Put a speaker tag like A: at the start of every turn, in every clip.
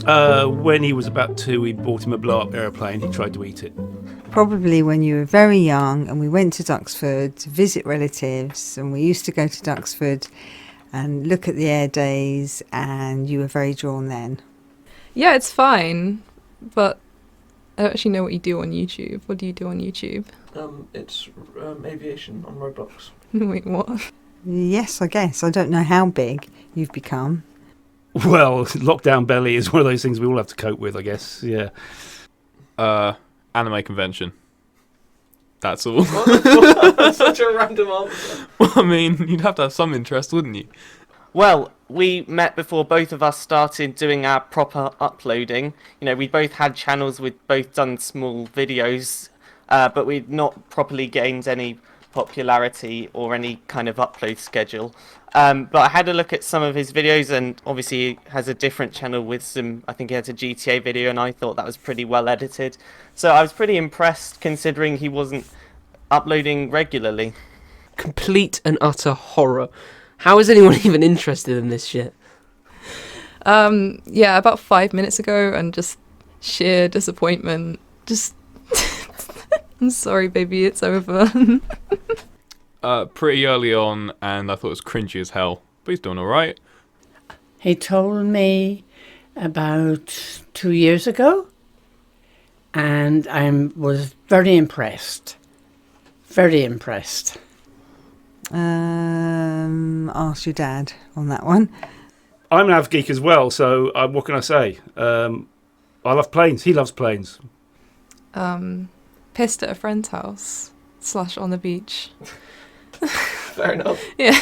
A: When he was about 2, we bought him a blow-up aeroplane. He tried to eat it.
B: Probably when you were very young and we went to Duxford to visit relatives, and we used to go to Duxford and look at the air days, and you were very drawn then.
C: Yeah, it's fine, but I don't actually know what you do on YouTube. What do you do on YouTube?
D: It's Aviation on Roblox.
C: Wait, what?
B: Yes, I guess. I don't know how big you've become.
A: Well, lockdown belly is one of those things we all have to cope with, I guess. Yeah.
E: Anime convention. That's all.
D: That's such a random answer.
E: Well, I mean, you'd have to have some interest, wouldn't you?
F: Well, we met before both of us started doing our proper uploading. You know, we both had channels, we'd both done small videos, but we'd not properly gained any popularity or any kind of upload schedule. But I had a look at some of his videos, and obviously he has a different channel with some, I think he has a GTA video, and I thought that was pretty well edited. So I was pretty impressed considering he wasn't uploading regularly.
G: Complete and utter horror. How is anyone even interested in this shit?
C: Yeah, about 5 minutes ago, and just sheer disappointment. Just, I'm sorry, baby, it's over.
E: Pretty early on, and I thought it was cringy as hell. But he's doing alright.
H: He told me about 2 years ago, and I was very impressed. Very impressed.
B: Ask your dad on that one.
A: I'm an av geek as well, so what can I say? I love planes. He loves planes.
C: Pissed at a friend's house / on the beach.
D: Fair enough.
C: Yeah.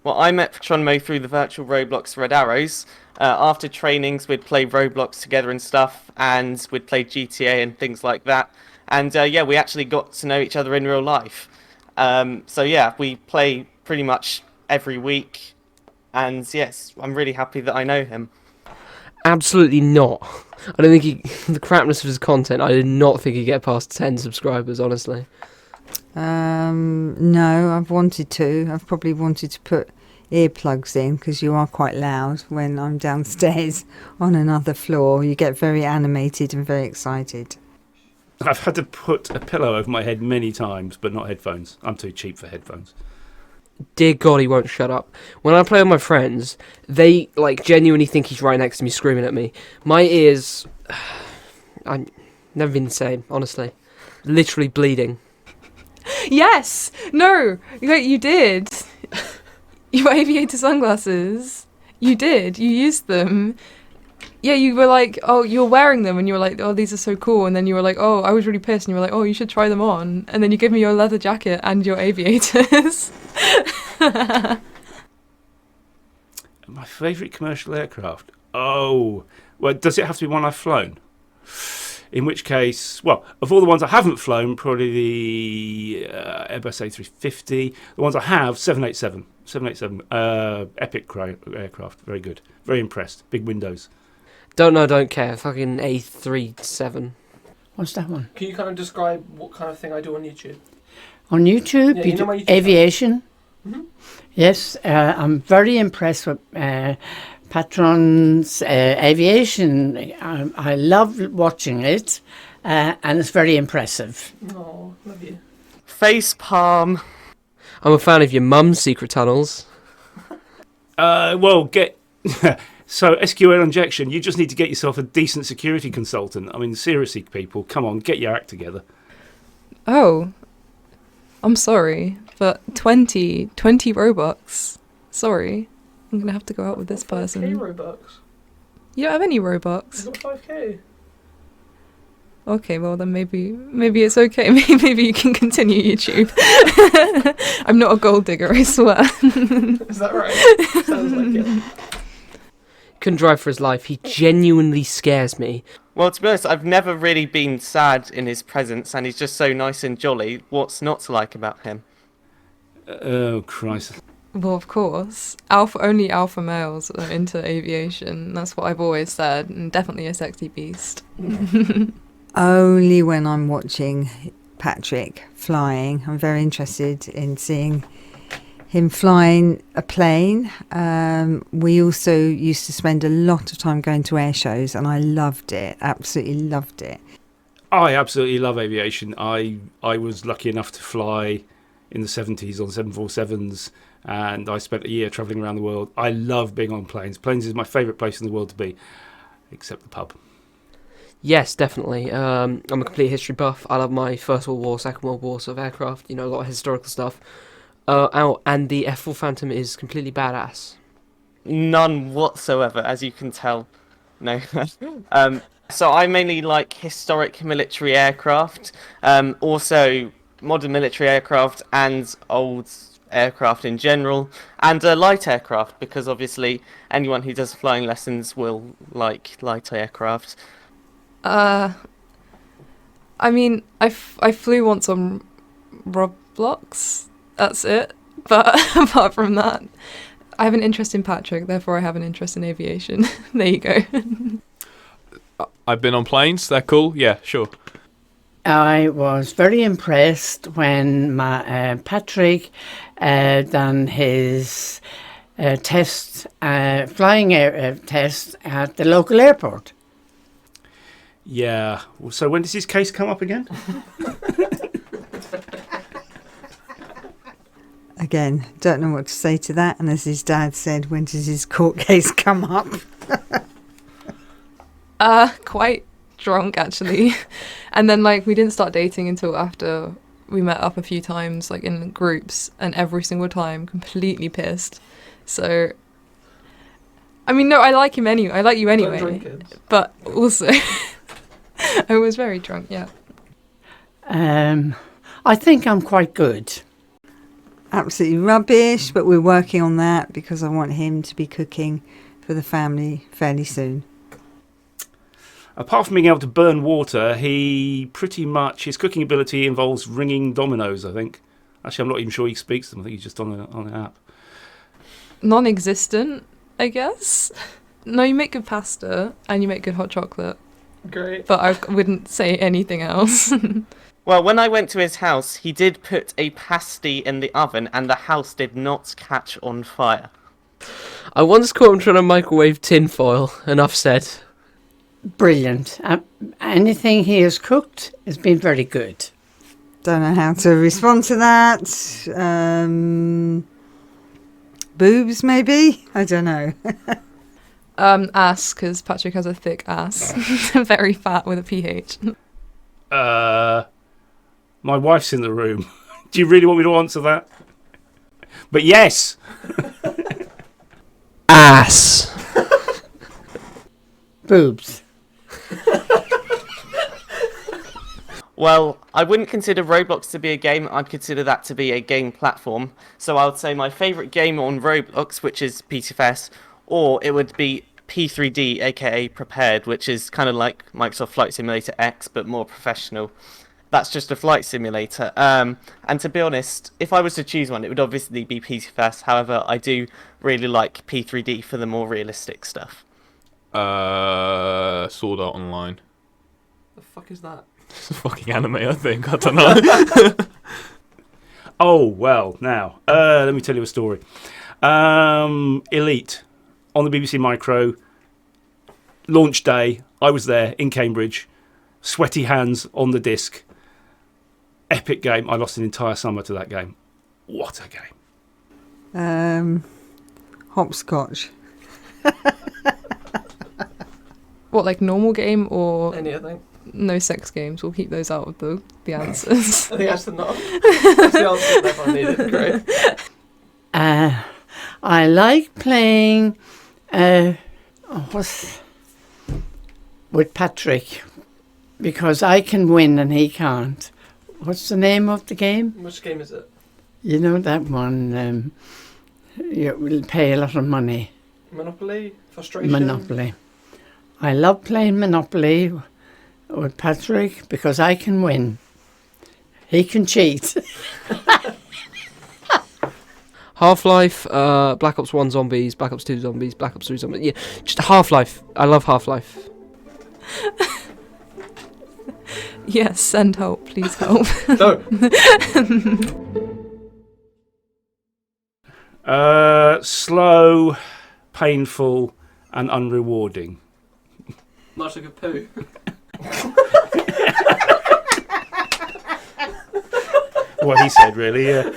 F: Well, I met Patronimo through the virtual Roblox Red Arrows. After trainings, we'd play Roblox together and stuff, and we'd play GTA and things like that. And yeah, we actually got to know each other in real life. So yeah, we play pretty much every week. And yes, I'm really happy that I know him.
G: Absolutely not. I don't think the crapness of his content, I did not think he'd get past 10 subscribers, honestly.
B: No, I've wanted to. I've probably wanted to put earplugs in because you are quite loud when I'm downstairs on another floor. You get very animated and very excited.
A: I've had to put a pillow over my head many times, but not headphones. I'm too cheap for headphones.
G: Dear God, he won't shut up. When I play with my friends, they genuinely think he's right next to me screaming at me. My ears, I've never been the same, honestly. Literally bleeding.
C: Yes! No! You did. Your aviator sunglasses. You did. You used them. Yeah, you were like, oh, you're wearing them, and you were like, oh, these are so cool. And then you were like, oh, I was really pissed. And you were like, oh, you should try them on. And then you gave me your leather jacket and your aviators.
A: My favourite commercial aircraft? Oh, well, does it have to be one I've flown? In which case, well, of all the ones I haven't flown, probably the Airbus A350. The ones I have, 787. 787, epic aircraft. Very good. Very impressed. Big windows.
G: Don't know, don't care. Fucking A37.
H: What's that one?
D: Can you kind of describe what kind of thing I do on YouTube?
H: On YouTube,
D: Yeah,
H: you
D: you know
H: do
D: my YouTube
H: aviation.
D: Mm-hmm.
H: Yes, I'm very impressed with Patron's aviation. I love watching it, and it's very impressive.
D: Oh, love you.
F: Face palm.
G: I'm a fan of your mum's secret tunnels.
A: Well, get... So, SQL injection, you just need to get yourself a decent security consultant. I mean, seriously, people, come on, get your act together.
C: Oh. I'm sorry, but 20 Robux. Sorry. I'm going to have to go out with this person.
D: 5k Robux.
C: You don't have any Robux?
D: I've got 5k.
C: Okay, well then maybe it's okay. Maybe you can continue YouTube. I'm not a gold digger, I swear.
D: Is that right? Sounds like it.
G: Couldn't drive for his life. He genuinely scares me.
F: Well, to be honest, I've never really been sad in his presence, and he's just so nice and jolly. What's not to like about him?
A: Oh, Christ.
C: Well, of course. Only alpha males are into aviation. That's what I've always said, and definitely a sexy beast.
B: Only when I'm watching Patrick flying. I'm very interested in seeing him flying a plane. We also used to spend a lot of time going to air shows, and I loved it, absolutely loved it.
A: I absolutely love aviation. I was lucky enough to fly in the 70s on 747s, and I spent a year travelling around the world. I love being on planes. Planes is my favourite place in the world to be, except the pub.
G: Yes, definitely. I'm a complete history buff. I love my First World War, Second World War sort of aircraft, a lot of historical stuff. And the F4 Phantom is completely badass.
F: None whatsoever, as you can tell. No. So I mainly like historic military aircraft, also modern military aircraft and old aircraft in general, and light aircraft, because obviously anyone who does flying lessons will like light aircraft.
C: I mean, I flew once on Roblox. That's it. But apart from that, I have an interest in Patrick, therefore I have an interest in aviation. There you go.
E: I've been on planes. They're cool. Yeah, sure.
H: I was very impressed when my Patrick done his test, flying test at the local airport.
A: Yeah. So when does his case come up again?
B: Again, don't know what to say to that. And as his dad said, when does his court case come up?
C: Quite drunk actually. And then we didn't start dating until after we met up a few times, in groups, and every single time completely pissed. So I mean, no, I like him anyway. I like you anyway.
D: Don't drink it.
C: But also I was very drunk, yeah.
H: I think I'm quite good.
B: Absolutely rubbish, but we're working on that because I want him to be cooking for the family fairly soon.
A: Apart from being able to burn water, he pretty much, his cooking ability involves ringing dominoes, I think. Actually, I'm not even sure he speaks them. I think he's just on an app.
C: Non-existent, I guess. No, you make good pasta and you make good hot chocolate.
D: Great.
C: But I wouldn't say anything else.
F: Well, when I went to his house, he did put a pasty in the oven and the house did not catch on fire.
G: I once caught him trying to microwave tinfoil. Enough said.
H: Brilliant. Anything he has cooked has been very good.
B: Don't know how to respond to that. Boobs, maybe? I don't know.
C: Ass, because Patrick has a thick ass. Very fat with a PH.
A: My wife's in the room. Do you really want me to answer that? But yes.
G: Ass.
H: Boobs.
F: Well, I wouldn't consider Roblox to be a game. I'd consider that to be a game platform. So I would say my favourite game on Roblox, which is PTFS, or it would be P3D, aka Prepared, which is kind of like Microsoft Flight Simulator X, but more professional. That's just a flight simulator. And to be honest, if I was to choose one, it would obviously be PTFS. However, I do really like P3D for the more realistic stuff.
E: Sword Art Online.
D: The fuck is that?
E: It's a fucking anime, I think. I don't know.
A: Oh, well, now, let me tell you a story. Elite, on the BBC Micro, launch day, I was there in Cambridge, sweaty hands on the disc. Epic game. I lost an entire summer to that game. What a game.
B: Hopscotch.
C: What, normal game or
D: Any, I think.
C: no sex games? We'll keep those out of the answers.
D: I think that's the not. That's the answer that I needed. Great.
H: I like playing with Patrick because I can win and he can't. What's the name of the game?
D: Which game is it?
H: You know that one. You will pay a lot of money.
D: Monopoly? Frustration?
H: Monopoly. I love playing Monopoly with Patrick because I can win. He can cheat.
G: Half-Life, Black Ops 1 zombies, Black Ops 2 zombies, Black Ops 3 zombies. Yeah, just Half-Life. I love Half-Life.
C: Yes, send help, please help.
D: No.
A: Slow, painful, and unrewarding.
G: Much like a poo.
A: What he said, really, yeah.